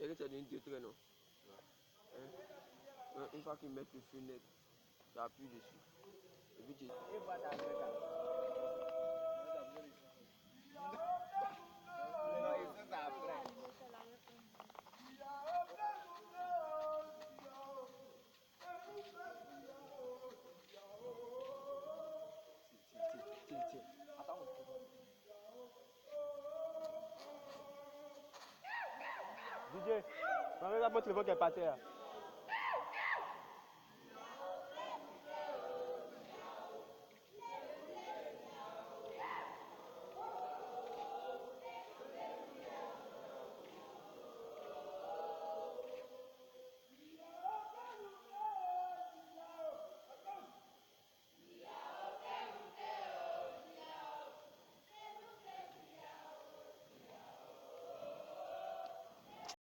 Et que c'est une deux non. Hein? Une fois qu'ils mettent le feu net, tu appuies dessus. Et puis tu... Tiens. Attends. DJ, ramène la boîte le vote qui est par terre.